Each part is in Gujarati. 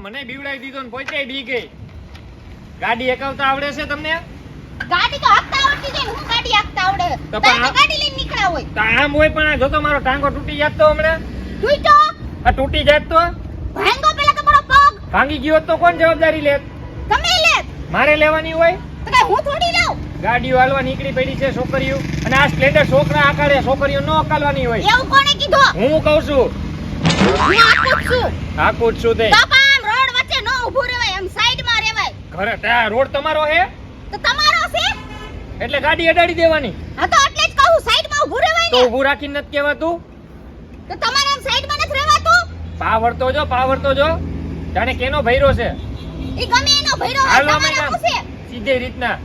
મને બીવડાવી દીધો ને પોતે બી ગઈ. ગાડી હકાવતા આવડે છે તમને? ગાડી તો હાંકતા આવડતી છે, હું ગાડી હાંકતા આવડે. તો તમે ગાડી લઈને નીકળ્યા હોય. તો આમ હોય પણ આ જો તો મારો ટાંગો તૂટી જાત તો હમણાં. તૂટો. આ તૂટી જાત તો ભાંગો પેલા તમારો પગ. ભાંગી ગયો તો કોણ જવાબદારી લે? તમે લે. મારે લેવાની હોય? તો કઈ હું થોડી લઉં. ગાડીઓ હાલવા નીકળી પડી છે છોકરીઓ, અને આ સ્પ્લેન્ડર છોકરા આકારે છોકરીઓ ન અકાલવાની હોય. એવું કોણે કીધું? હું કહું છું. હું આકું છું. આકું છું તે. તો પણ રોડ વચ્ચે ન ઊભું રહેવાય, એમ સાઈડમાં રહેવાય. ઘરે ત્યાં રોડ તમારો હે? તો તમારો છે? એટલે ગાડી અડાડી દેવાની. હા તો એટલે જ કહું, સાઈડમાં ઊભું રહેવાય તો ને. ઊભું રાખીને નથી કહેવાતું? તો તમારે એમ સાઈડમાં નથી રહેવાતું? પાવર તો જો જાણે કેનો ભૈરો છે. ઈ ગમે એનો ભૈરો હોય, હાલો તમારે મેડમ. શું છે? સીધી રીતના.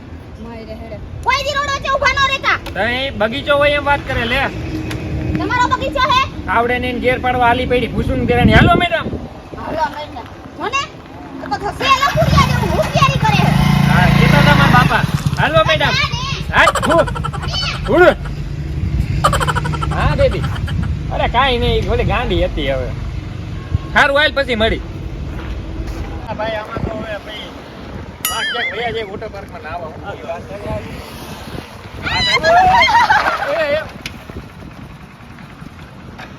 મારે હેડે. કોઈ દી રોડ વચ્ચે ઊભા ન રહેતા. તઈ બગીચો હોય એમ વાત કરે લે. તમારો બગીચો હે? આવડે ને ઘેર પાડવા હાલી પડી ભૂસુન ઘેરાની. હાલો મેડમ. હાલો મેડમ. જોને તો થસે લપુડિયા જેવું હોશિયારી કરે છે. હા એ તો તમારા બાપા. હાલો મેડમ. હા ઉડ. હા બેબી. અરે કાઈ નહીં, ઓલી ગાંડી હતી હવે. સારું હાલ પછી મળી. હા ભાઈ આમાં તો હવે ભાઈ આ ક્યાંક ભૈયા જે વોટર પાર્કમાં નાવા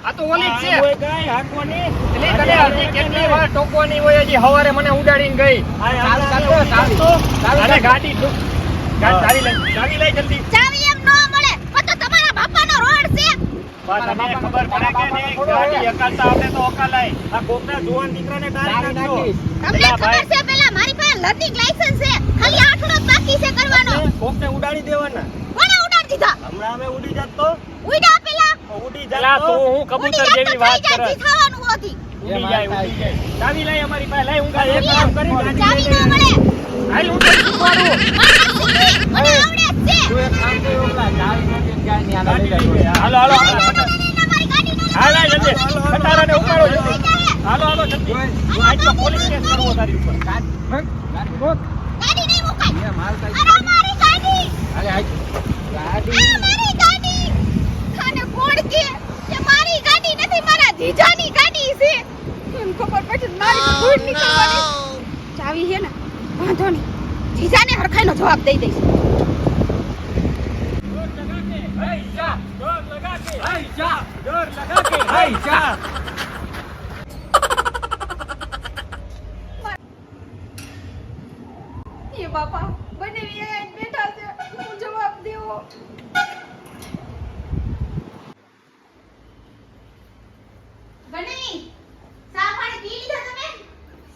આ તો ઓલી જ છે. હોય કાઈ હાકવાની એટલે તને હજી કેટલી વાર ટોકવાની હોય? હજી હવારે મને ઉડાડીને ગઈ. અરે ગાડી ચાવી લઈ જલ્દી. ચાવી એમ ન મળે. પણ તો તમારા બાપાનો રોડ છે. તમને ખબર પડે કે નહીં? ગાડી હકાલતા આવડે તો હકાલાય. આ કોકના જુવાન દીકરાને ડાળી નાખજો. તમને ખબર છે પેલા મારી પાસે લર્નિંગ લાયસન્સ છે. ખાલી આઠડો જ બાકી છે કરવાનો. કોકને ઉડાડી દેવાના. કોણે ઉડાડી દીધા? હમણાં અમે ઉડી જાત તો ઉડા પેલા. ઉડી પેલા જાત તું તો હું કબૂતર જેવી વાત કરે. થવાનું હોતી. ઉડી જાય. ચાવી લઈ અમારી પાસે. લઈ હું એક કામ કરી ચાવી ન મળે. હાલ હું તને શીખવાડું. મને આવડે જ છે. તું એક કામ કર ઓલા ચાવી નોતી ગાડી આને લઈ ગાડી લઈ જાય. હાલો હાલો મારી ગાડી નો હાલ જલ્દી. ખટારાને ઉપાડો જલ્દી. હાલો જલ્દી. આજ તો પોલીસ કેસ કરવો તારી ઉપર. ગાડી નહીં મુકાય. માલ કઈ અરે મારી ગાડી. અરે આ ગાડી આ મારી ગાડી. ખાને કોણ કે મારી ગાડી નથી, મારા જીજાની ગાડી છે. એમ ખબર પડે મારી ભૂલ નીકળવાની. ચાવી છે ને, વાંધો નહીં. જીજાને હરખાઈનો જવાબ દઈ દઈશ. એ બાપા બંને અહીંયા બેઠા છે, હું જવાબ દેવો. બંને ચા પાણી પી લીધા તમે?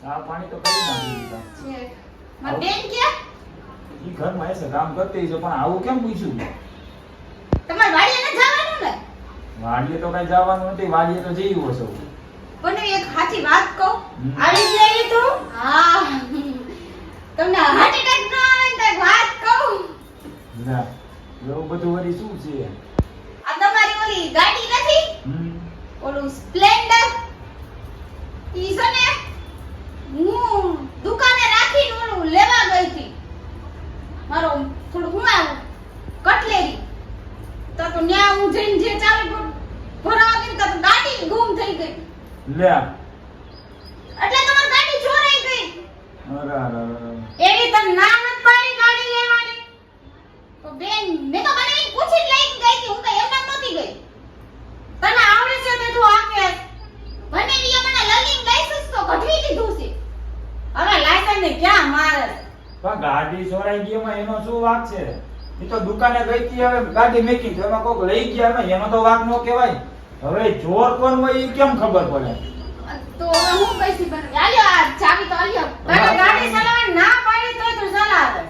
ચા પાણી તો કરી નાખ્યું. છે મારી બેન કે ઈ ઘરમાં એસે કામ કરતી છે પણ આવું કેમ પૂછ્યું? તમારે વાડીએ ન જવાનું ને? વાડીએ તો કઈ જવાનું નથી, વાડીએ તો જઈવું હશે. બંને એક સાચી વાત કહું. હમ. આવી જાય તો હા તમને હાર્ટ એટેક ન આવે ને તો એક વાત કહું. ના એવું બધું વળી શું છે? આ તમારી ઓલી ગાડી નથી, હમ. ઓલું સ્પ્લેન્ડર, ઈ છે ને હું દુકાને રાખીને ઓલું લેવા ગઈ હતી. મારો થોડું હું આવ્યું કટલેરી તો ન્યા હું જઈને જે ચાવી ભરાવા ગઈ તો ગાડી ગુમ થઈ ગઈ. લે એટલે તમારી ગાડી ચોરાઈ ગઈ. અરે અરે અરે. એવી તો ના નથી પાડી ગાડી લેવાની. તો બેન મેં તો મને પૂછી લઈને ગઈ હતી, હું કઈ એમ નહોતી ગઈ. તને આવડે છે તે તું આકે મને વી મને લર્નિંગ લાયસન્સ તો કઢવી દીધું છે. હવે લાયસન્સ ને ક્યાં મારે? પણ ગાડી ચોરાઈ ગઈ એમાં એનો શું વાંક છે? ઈ તો દુકાને ગઈ હતી, હવે ગાડી મેકી તો એમાં કોક લઈ ગયા, એમાં એનો તો વાંક ન કહેવાય. હવે ચોર કોણ હોય ઈ કેમ ખબર પડે? તો હવે હું કઈથી બને આલ્યો આ ચાવી તો આલ્યો. તને ગાડી ચલાવવાની ના પાડી તોય તું ચલાવે.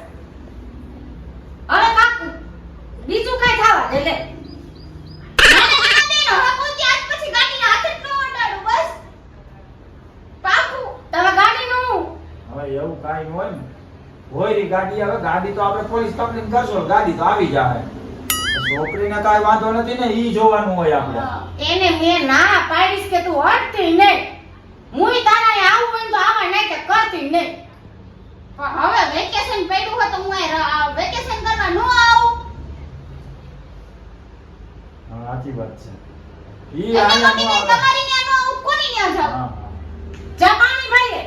હવે કાક બીજું કઈ થાવા દે લે. ના ના બેન હવે કોઈ આજ પછી ગાડીના હાથ જ ન અડાડું બસ. પાકું તમે ગાડીનું હવે એવું કાઈ હોય ને હોય રી ગાડી, હવે ગાડી તો આપણે પોલીસ કમ્પ્લેન કરશો, ગાડી તો આવી જાય. છોકરીને કાઈ વાંધો નથી ને, ઈ જોવાનું હોય આપણે. એને મેં ના પાડીશ કે તું હટતી નહીં. મુઈ તારા આવું હોય તો આવા નહીં કે કરતી નહીં. પણ હવે વેકેશન પડ્યું હોય તો હું અહીં વેકેશન કરવા ન આવું. હા સાચી વાત છે. ઈ એટલે આયા મમ્મી નો ને આવે. તમારી ને આનું આવું કોની ન્યા જાવ? હા, હા. જા પાણી ભરી લે.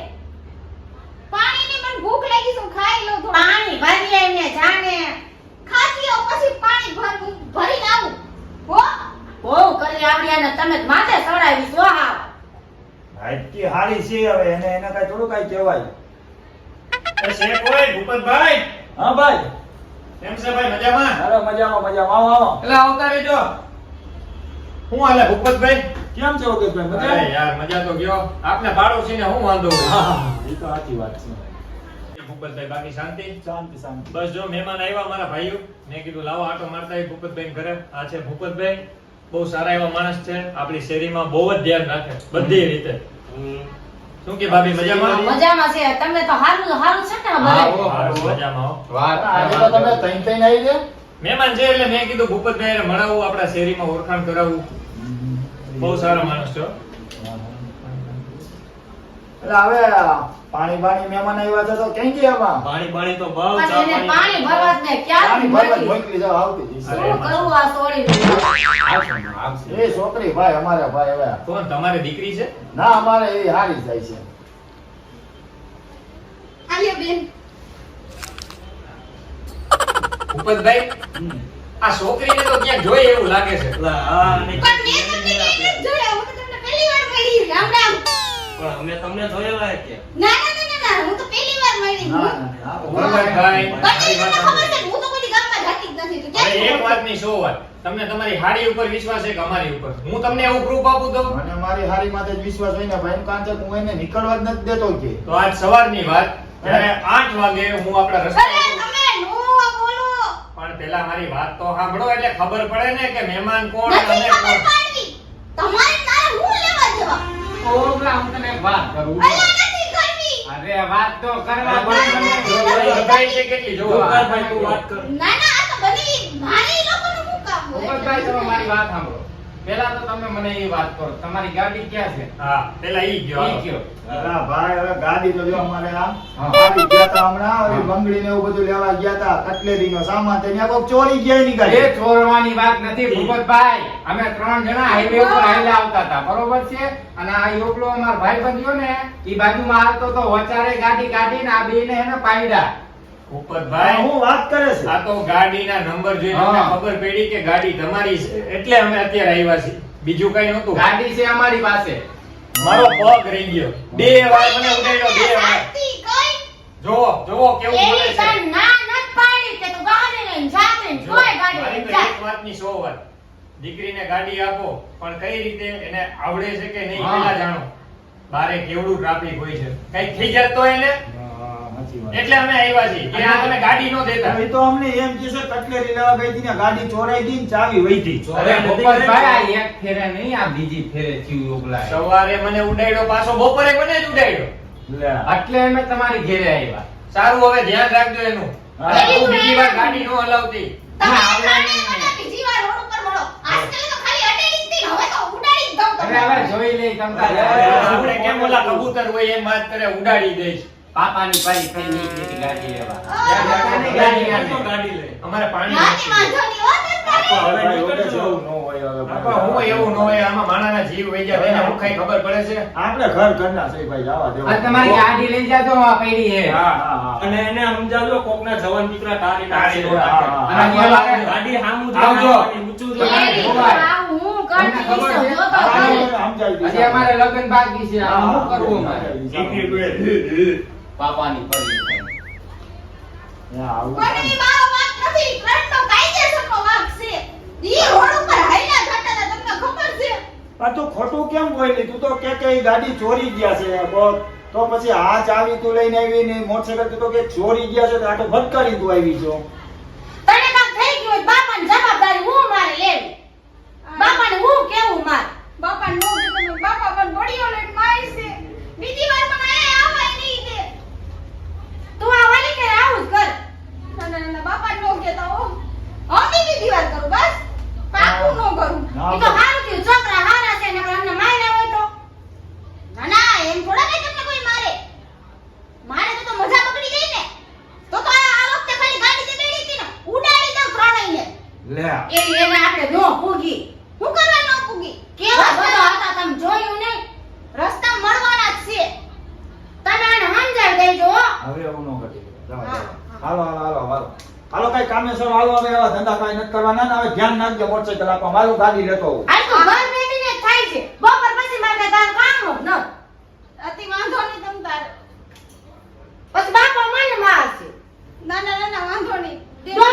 એને તમે માથે ચડાવી છો હા હાઈટથી હારી છે હવે એને કાંઈ થોડું કાંઈ કહેવાય. એ શેખ હોય ભૂપતભાઈ, હા ભાઈ, કેમ છે ભાઈ? મજામાં? અરે મજામાં મજામાં, આવો આવો. એટલે આવતા રહેજો. શું હાલે ભૂપતભાઈ? કેમ છે યોગેશભાઈ? અરે મજામાં? યાર મજા તો ગયો. આપને પાડોશીને શું વાંધો હોય? હા, એ તો સાચી વાત છે. ભૂપતભાઈ બાકી શાંતિ? શાંતિ શાંતિ. બસ જો મહેમાન આવ્યા મારા ભાઈઓ, મેં કીધું લાવો આટો મારતા આવીએ ભૂપતભાઈ ઘરે. આ છે ભૂપતભાઈ, બહુ સારા એવા માણસ છે, આપણી શેરીમાં બહુ જ ધ્યાન રાખે બધી રીતે. શું કે ભાભી મજામાં? મજામાં છે તમને તો હારું હારું છે ને હા, બધે હારું, મજામાં હો. આજે તો તમે તઈ આવી ગયા? મહેમાન છે એટલે મેં કીધું ભૂપતભાઈ હારે મળાવું, આપણા શેરીમાં ઓળખાણ કરાવવું. બહુ સારા માણસ છો. એટલે હવે પાણી બાણી મહેમાન આવ્યા છે તો ક્યાં ગયા આમાં? પાણી તો બહુ પણ એને પાણી ભરવા જ ને ક્યાં પાણી ભરવા જ મોકલી? મોકલી જાઓ, આવતી જઈશ. શું કરવું આ સોળી એ છોકરી ભાઈ અમારે ભાઈ હવે કોણ તમારે દીકરી છે? ના અમારે એ હારી જાય છે. આલ્યો બેન ભૂપતભાઈ, આ છોકરીને તો ક્યાંક જોઈ એવું લાગે છે. પણ મેં તમને એટલે જોડે હું તો તમને પહેલી વાર મળી રામ રામ અમે તમને જોયેલા કે ના હું તો પહેલી વાર મળી ના, હું ના, ના, ભૂપતભાઈ, પણ મારી તમને વાત ખબર છે સાંભળો. હું તો કોઈ ગામમાં જાતી જ નથી તો અરે ક્યાં એક વાતની સો વાત. તમને તમારી હાડી ઉપર વિશ્વાસ છે કે અમારી ઉપર? હું તમને એવું પ્રૂફ આપું તો મને મારી હારી માથે જ વિશ્વાસ હોય ને ભાઈ કાંચે હું એને નીકળવા જ નથી દેતો કે તો આજ સવારની વાત, જ્યારે 8 વાગે હું આપણા રસ્તા અરે તમે નો બોલો પણ પેલા મારી વાત તો સાંભળો એટલે ખબર પડે ને કે મહેમાન કોણ અને નથી ખબર કોણ. પાડવી તમારે તારે હું લેવા જવા ઓગલા હું તને એક વાત કરું અલા નથી કરવી અરે વાત તો કરવા અરે પણ દે. તમે લગાઈ છે કેટલી જોવો. ભાઈ તું વાત કર ના આ તો બધી મારી લોકોનું શું કામ હોય ભાઈ તમે મારી વાત સાંભળો. પહેલા તો તમે મને એ વાત કરો, તમારી ગાડી ક્યાં છે? હા, પેલા ઈ ગયો. ઈ કયો. અલા ભાઈ હવે ગાડી તો જો અમારે આ હા. આવી ગયા તા હમણાં ઓલી બંગડી ને એવું બધું લેવા ગયા તા કટલેરીનો સામાન તે ત્યાં કોક ચોરી ગયા એની એ ગાડી. ચોરવાની વાત નથી ભૂપતભાઈ. અમે 3 જણા હાઈવે ઉપર હાલ્યા આવતા હતા, બરોબર છે? અને આ યોગલો અમારો ભાઈબંધ ગયો ને ઈ બાજુમાં આવતો તો વચારે ગાડી કાઢીને આ બેને એને પાડ્યા. ભૂપતભાઈ, હું વાત કરે છે આ તો ગાડીના નંબર જોઈને હા. અમને ખબર પડી કે ગાડી તમારી છે એટલે અમે અત્યારે આવ્યા છીએ. બીજું કઈ નહોતું. ગાડી છે અમારી પાસે. મારો પગ રહી ગયો. 2 વાર મને ઉડાડ્યો, 2 વાર. જાતી કઈ જોવો જોવો કેવું બોલે એની છે. પણ ના નત પાડી કે તું ગાડી લઈને જાતે ને જો, કોઈ ગાડી મારી લઈને તો જા એક વાતની 100 વાત. દીકરીને ગાડી આપો પણ કઈ રીતે એને આવડે છે કે નહીં હા. પેલા જાણો. બારે કેવડું ટ્રાફિક હોય છે. કઈ થઈ જતો એને હા, સાચી વાત. એટલે અમે આવ્યા છીએ કે આ તમે ગાડી નો દેતા. એ તો અમને એમ કે છે કટલેરી લેવા ગઈ હતી ને ગાડી ચોરાઈ ગઈ ને ચાવી વહી ગઈ. અરે ભૂપતભાઈ, આ એક ફેરે નહીં, આ બીજી ફેરે થયું યોગલા. સવારે મને ઉડાડ્યો, પાછો બપોરે મને જ ઉડાડ્યો. લે. એટલે અમે તમારી ઘેરે આવ્યા. સારું, હવે ધ્યાન રાખજો એનું. હા. અને તું બીજી વાર ગાડી નો હલાવતી. તમે ના, ગાડી આવડે મને બીજી વાર રોડ ઉપર મળો આજકાલ તો ખાલી અટેડી જ નહીં હવે તો ઉડાડી જ દઉં અરે તમને હવે જોઈ લઈ તમ તારે. આપણે કેમ ઓલા કબૂતર હોય એમ વાત કરે ઉડાડી દઈશ. પાપાની પારી થઈ નીકળી હતી ગાડી લેવા. ગાડી ગાડી લે. અમારે પાણી નાની નથી. વાંધો નહીં હો તને હવે હવે નીકળજો. એવું ન હોય હવે આપા, ભાઈ. હું એવું ન હોય, આમાં માણાના જીવ વહી જાય એને હું કઈ ખબર પડે છે. આપણે ઘર ઘરના છે ભાઈ જવા દેવો. આ તમારી ગાડી લઈ જાજો, આ પડી હે. હા, હા, હા. અને એને સમજાવજો કોકના જવાન દીકરા તારી તાળી નાખશે. નો નાખે. હા, અને હા. અહીંયા ગાડી સામું જ આવજો. રાખવાની, ઊંચું જ તમારે એરી રાખવાની. જોવાય. આ હું તમને કરતી ખબર છું છે? જોતો હા, ખાલી. સમજાવી દીધું. હજી અમારે લગ્ન બાકી છે, આ શું કરવું અમારે? દીકરી કોઈ. પાપાની પડી છે. હા, આવું પણ ઈ મારો વાંક નથી ટ્રેનનો કાયદેસરનો વાંક છે ઈ રોડ ઉપર હાલ્યા જતા હતા તમને ખબર છે પણ તું ખોટું કેમ બોલી? તું તો કે ઈ ગાડી ચોરી ગયા છે બોલ. તો પછી આ ચાવી તું લઈને આવી ને મોટરસાઇકલ તું તો કે ચોરી ગયા છે તો આ તો ભટકાડી તું આવી છો. તને કામ થઈ ગયું હોય બાપાની જવાબદારી હું મારે લેવી બાપાને હું કેવું મારે બાપા નો કીધું બાપા પણ બોડીઓ લઈને મારી છે બીજી વાર મને આ આવાય નહીં દે તું આ વાલી કે આવું જ કર ના બાપા નો કહેતા હો હું બીજી વાર કરું બસ પાકું નો કરું ના, ઈ તો હારું થયું છોકરા હારા છે નકર અમને માર્યા હોય તો ના એમ થોડા કઈ તમને કોઈ મારે મારે તો મજા પકડી ગઈ ને તો આ વખતે ખાલી ગાડી જે બેડી હતી ને ઉડાડી દઉં ત્રણેયને લે. એને આપણે નો પૂગી હું કરવા નો પૂગી કેવા બધા હતા તમે જોયું નહીં રસ્તા મળવાના જ છે તમે આને સમજાવી દેજો હો. હવે એવું ન કરી. જવા હા, દે. હાલો હાલો હાલો હાલો. હાલો કઈ કામે સર હાલો હવે આવા ધંધા કઈ નથી કરવાના ને હવે ધ્યાન નાખજો મોટરસાઇકલ આપવા મારું ગાડી લેતો આવું. આ તો ઘર બેઠીને ના વાંધો નહીં. જો